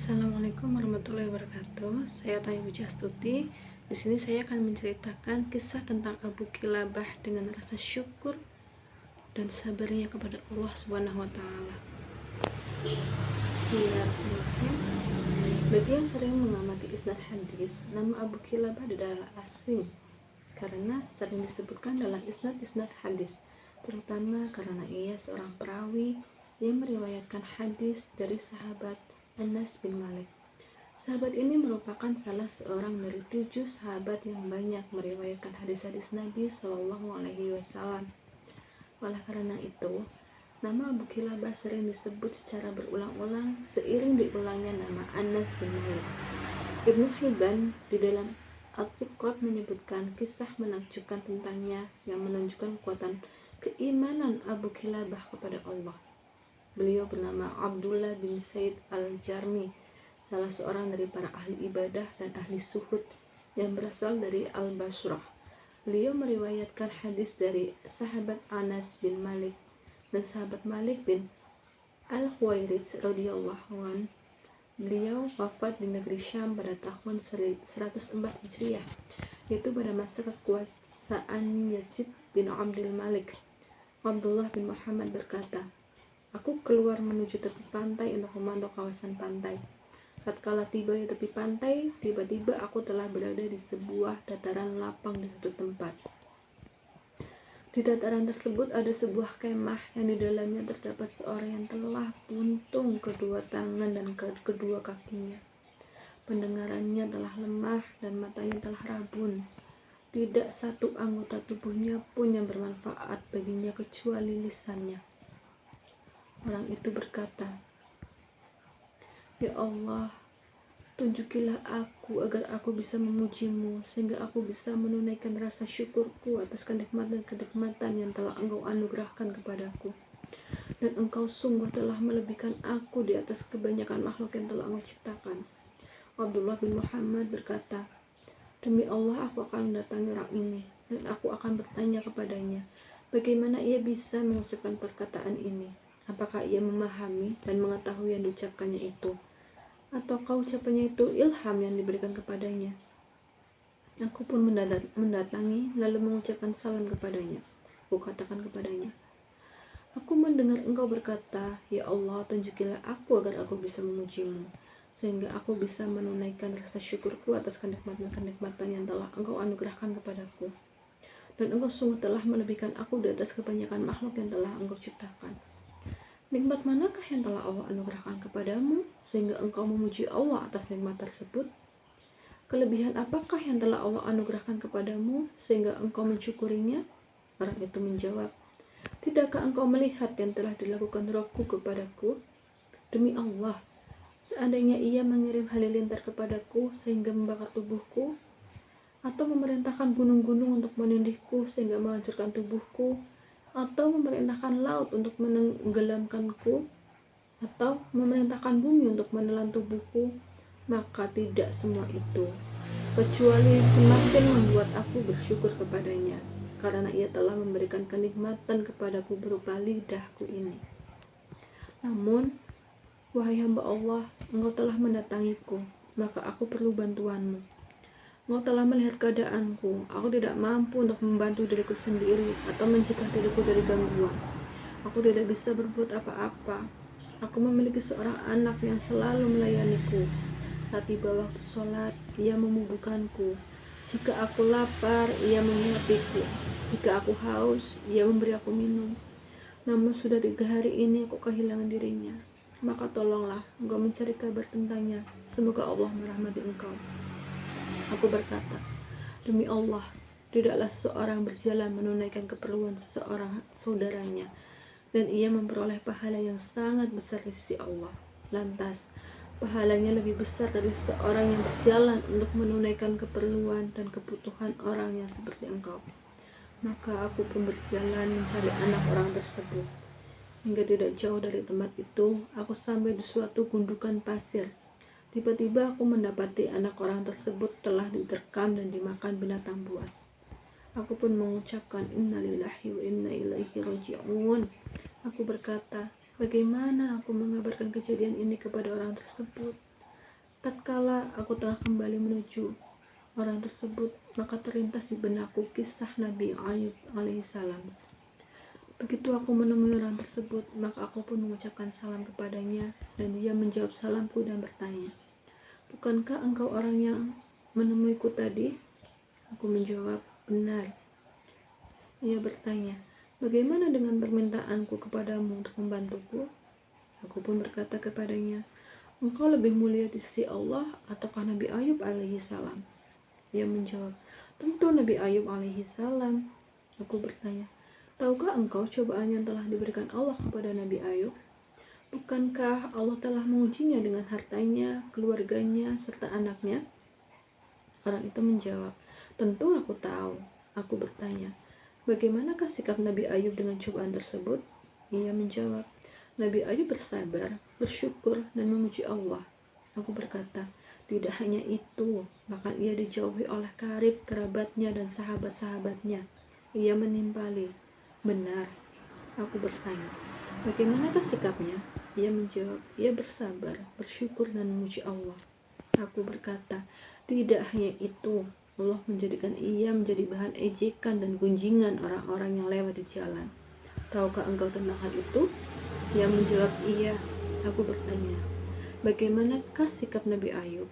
Assalamualaikum warahmatullahi wabarakatuh. Saya Tanya Puji Astuti. Di sini saya akan menceritakan kisah tentang Abu Kilabah dengan rasa syukur dan sabarnya kepada Allah Subhanahu wa taala. Bismillahirrahmanirrahim. Bagi yang sering mengamati isnad hadis, nama Abu Kilabah adalah asing karena sering disebutkan dalam isnad hadis, terutama karena ia seorang perawi yang meriwayatkan hadis dari sahabat Anas bin Malik. Sahabat ini merupakan salah seorang dari 7 sahabat yang banyak meriwayatkan hadis-hadis Nabi Shallallahu Alaihi Wasallam. Oleh karena itu, nama Abu Kilabah sering disebut secara berulang-ulang seiring diulangnya nama Anas bin Malik. Ibnu Hibban di dalam Al-Thiqat menyebutkan kisah menakjubkan tentangnya yang menunjukkan kekuatan keimanan Abu Kilabah kepada Allah. Beliau bernama Abdullah bin Said al-Jarmi, salah seorang dari para ahli ibadah dan ahli suhud yang berasal dari Al-Basrah. Beliau meriwayatkan hadis dari sahabat Anas bin Malik dan sahabat Malik bin Al-Huwairits radhiyallahu anhu. Beliau wafat di negeri Syam pada tahun 104 Hijriah, yaitu pada masa kekuasaan Yazid bin Abdul Malik. Abdullah bin Muhammad berkata, "Aku keluar menuju tepi pantai untuk memantau kawasan pantai. Tatkala tiba di tepi pantai, tiba-tiba aku telah berada di sebuah dataran lapang di suatu tempat. Di dataran tersebut ada sebuah kemah yang di dalamnya terdapat seorang yang telah buntung kedua tangan dan kedua kakinya. Pendengarannya telah lemah dan matanya telah rabun. Tidak satu anggota tubuhnya pun yang bermanfaat baginya kecuali lisannya." Orang itu berkata, "Ya Allah, tunjukilah aku agar aku bisa memujimu, sehingga aku bisa menunaikan rasa syukurku atas kenikmatan-kenikmatan yang telah Engkau anugerahkan kepadaku. Dan Engkau sungguh telah melebihkan aku di atas kebanyakan makhluk yang telah Engkau ciptakan." Abdullah bin Muhammad berkata, "Demi Allah, aku akan mendatangi orang ini, dan aku akan bertanya kepadanya, bagaimana ia bisa mengucapkan perkataan ini. Apakah ia memahami dan mengetahui yang diucapkannya itu, ataukah ucapannya itu ilham yang diberikan kepadanya?" Aku pun mendatangi lalu mengucapkan salam kepadanya. Aku katakan kepadanya, "Aku mendengar engkau berkata, ya Allah, tunjukilah aku agar aku bisa memujimu, sehingga aku bisa menunaikan rasa syukurku atas kenikmatan-kenikmatan yang telah engkau anugerahkan kepadaku. Dan engkau sungguh telah melebihkan aku di atas kebanyakan makhluk yang telah engkau ciptakan. Nikmat manakah yang telah Allah anugerahkan kepadamu sehingga engkau memuji Allah atas nikmat tersebut? Kelebihan apakah yang telah Allah anugerahkan kepadamu sehingga engkau mensyukurinya?" Orang itu menjawab, "Tidakkah engkau melihat yang telah dilakukan Rabbku kepadaku? Demi Allah, seandainya ia mengirim halilintar kepadaku sehingga membakar tubuhku, atau memerintahkan gunung-gunung untuk menindihku sehingga menghancurkan tubuhku, atau memerintahkan laut untuk menenggelamkanku, atau memerintahkan bumi untuk menelan tubuhku, maka tidak semua itu kecuali semakin membuat aku bersyukur kepadanya, karena ia telah memberikan kenikmatan kepadaku berupa lidahku ini. Namun, wahai hamba Allah, engkau telah mendatangiku, maka aku perlu bantuanmu. Engkau telah melihat keadaanku. Aku tidak mampu untuk membantu diriku sendiri atau mencegah diriku dari gangguan. Aku tidak bisa berbuat apa-apa. Aku memiliki seorang anak yang selalu melayaniku. Saat tiba waktu sholat, ia memubukkanku. Jika aku lapar, ia menyuapiku. Jika aku haus, ia memberi aku minum. Namun sudah 3 hari ini aku kehilangan dirinya. Maka tolonglah engkau mencari kabar tentangnya. Semoga Allah merahmati engkau." Aku berkata, "Demi Allah, tidaklah seseorang berjalan menunaikan keperluan seseorang saudaranya, dan ia memperoleh pahala yang sangat besar di sisi Allah. Lantas, pahalanya lebih besar dari seseorang yang berjalan untuk menunaikan keperluan dan kebutuhan orang yang seperti engkau." Maka aku pun berjalan mencari anak orang tersebut. Hingga tidak jauh dari tempat itu, aku sampai di suatu gundukan pasir. Tiba-tiba aku mendapati anak orang tersebut telah diterkam dan dimakan binatang buas. Aku pun mengucapkan innalillahi wa inna ilaihi raji'un. Aku berkata, bagaimana aku mengabarkan kejadian ini kepada orang tersebut? Tatkala aku telah kembali menuju orang tersebut, maka terlintas di benakku kisah Nabi Ayub alaihissalam. Begitu aku menemui orang tersebut, maka aku pun mengucapkan salam kepadanya, dan dia menjawab salamku dan bertanya, "Bukankah engkau orang yang menemuiku tadi?" Aku menjawab, "Benar." Ia bertanya, "Bagaimana dengan permintaanku kepadamu untuk membantuku?" Aku pun berkata kepadanya, "Engkau lebih mulia di sisi Allah ataukah Nabi Ayub alaihissalam?" Ia menjawab, "Tentu Nabi Ayub alaihissalam." Aku bertanya, "Tahukah engkau cobaan yang telah diberikan Allah kepada Nabi Ayub? Bukankah Allah telah mengujinya dengan hartanya, keluarganya, serta anaknya?" Orang itu menjawab, "Tentu aku tahu." Aku bertanya, "Bagaimanakah sikap Nabi Ayub dengan cobaan tersebut?" Ia menjawab, "Nabi Ayub bersabar, bersyukur, dan memuji Allah." Aku berkata, "Tidak hanya itu, bahkan ia dijauhi oleh karib, kerabatnya, dan sahabat-sahabatnya." Ia menimpali, "Benar." Aku bertanya, "Bagaimanakah sikapnya?" Ia menjawab, "Ia bersabar, bersyukur, dan memuji Allah." Aku berkata, "Tidak hanya itu, Allah menjadikan ia menjadi bahan ejekan dan gunjingan orang-orang yang lewat di jalan. Tahukah engkau tentang hal itu?" Ia menjawab, "Iya." Aku bertanya, "Bagaimanakah sikap Nabi Ayub?"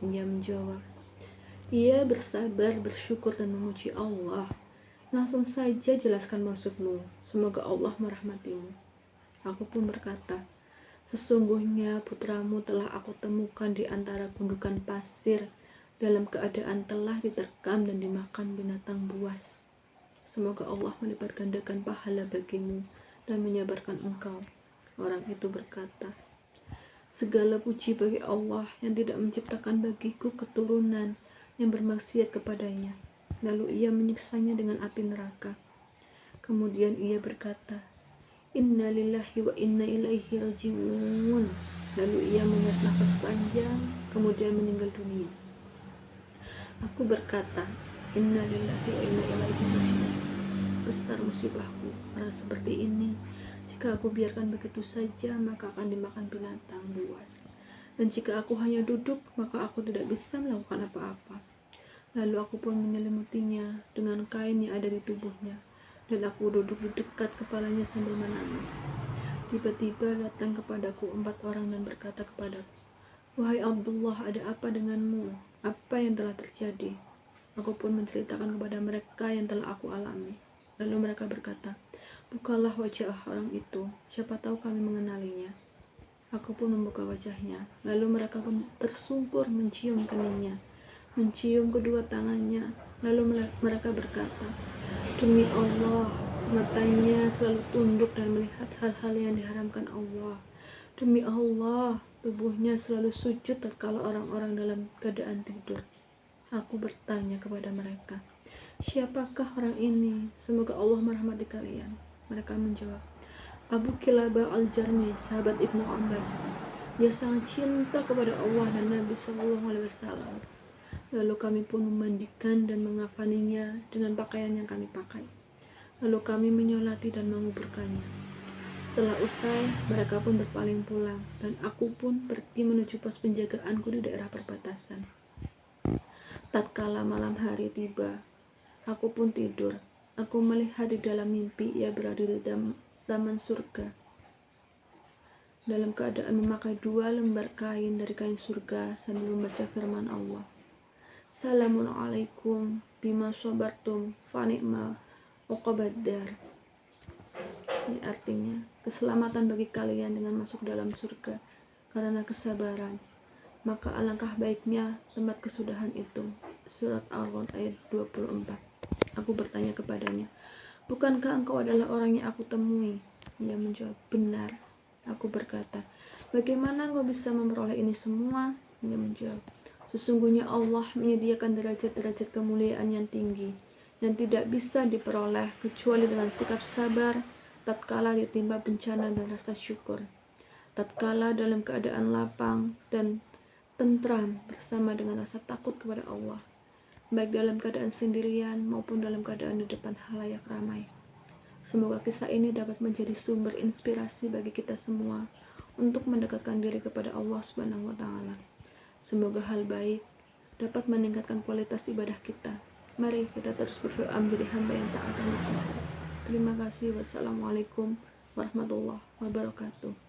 Ia menjawab, "Ia bersabar, bersyukur, dan memuji Allah." "Langsung saja jelaskan maksudmu, semoga Allah merahmatimu." Aku pun berkata, "Sesungguhnya putramu telah aku temukan di antara gundukan pasir dalam keadaan telah diterkam dan dimakan binatang buas. Semoga Allah melipat gandakan pahala bagimu dan menyabarkan engkau." Orang itu berkata, "Segala puji bagi Allah yang tidak menciptakan bagiku keturunan yang bermaksiat kepadanya, lalu ia menyiksanya dengan api neraka." Kemudian ia berkata, "Inna lillahi wa inna ilaihi raji'un." Lalu ia menghela nafas panjang, kemudian meninggal dunia. Aku berkata, "Inna lillahi wa inna ilaihi raji'un." Besar musibahku, orang seperti ini. Jika aku biarkan begitu saja, maka akan dimakan binatang buas. Dan jika aku hanya duduk, maka aku tidak bisa melakukan apa-apa. Lalu aku pun menyelimutinya dengan kain yang ada di tubuhnya, dan aku duduk di dekat kepalanya sambil menangis. Tiba-tiba datang kepadaku 4 orang dan berkata kepadaku, "Wahai Abdullah, ada apa denganmu? Apa yang telah terjadi?" Aku pun menceritakan kepada mereka yang telah aku alami. Lalu mereka berkata, "Bukalah wajah orang itu, siapa tahu kami mengenalinya." Aku pun membuka wajahnya. Lalu mereka pun tersungkur mencium keningnya, mencium kedua tangannya. Lalu mereka berkata, "Demi Allah, matanya selalu tunduk dan melihat hal-hal yang diharamkan Allah. Demi Allah, tubuhnya selalu sujud tatkala orang-orang dalam keadaan tidur." Aku bertanya kepada mereka, "Siapakah orang ini? Semoga Allah merahmati kalian." Mereka menjawab, "Abu Kilabah al-Jarmi, sahabat Ibnu Abbas. Dia sangat cinta kepada Allah dan Nabi SAW. Lalu kami pun memandikan dan mengafaninya dengan pakaian yang kami pakai. Lalu kami menyolati dan menguburkannya. Setelah usai, mereka pun berpaling pulang, dan aku pun pergi menuju pos penjagaanku di daerah perbatasan. Tatkala malam hari tiba, aku pun tidur. Aku melihat di dalam mimpi ia berada di taman surga, dalam keadaan memakai 2 lembar kain dari kain surga sambil membaca firman Allah, "Salamun alaikum bima sabartum fa ni'ma uqbaddar." Ini artinya, keselamatan bagi kalian dengan masuk dalam surga karena kesabaran, maka alangkah baiknya tempat kesudahan itu. Surat Al-Rod ayat 24. Aku bertanya kepadanya, "Bukankah engkau adalah orang yang aku temui?" Ia menjawab, "Benar." Aku berkata, "Bagaimana engkau bisa memperoleh ini semua?" Ia menjawab, "Sesungguhnya Allah menyediakan derajat-derajat kemuliaan yang tinggi yang tidak bisa diperoleh kecuali dengan sikap sabar tatkala ditimpa bencana dan rasa syukur, tatkala dalam keadaan lapang dan tentram bersama dengan rasa takut kepada Allah, baik dalam keadaan sendirian maupun dalam keadaan di depan halayak ramai." Semoga kisah ini dapat menjadi sumber inspirasi bagi kita semua untuk mendekatkan diri kepada Allah Subhanahu wa taala. Semoga hal baik dapat meningkatkan kualitas ibadah kita. Mari kita terus berdoa menjadi hamba yang taat dan bertakwa. Terima kasih. Wassalamualaikum warahmatullahi wabarakatuh.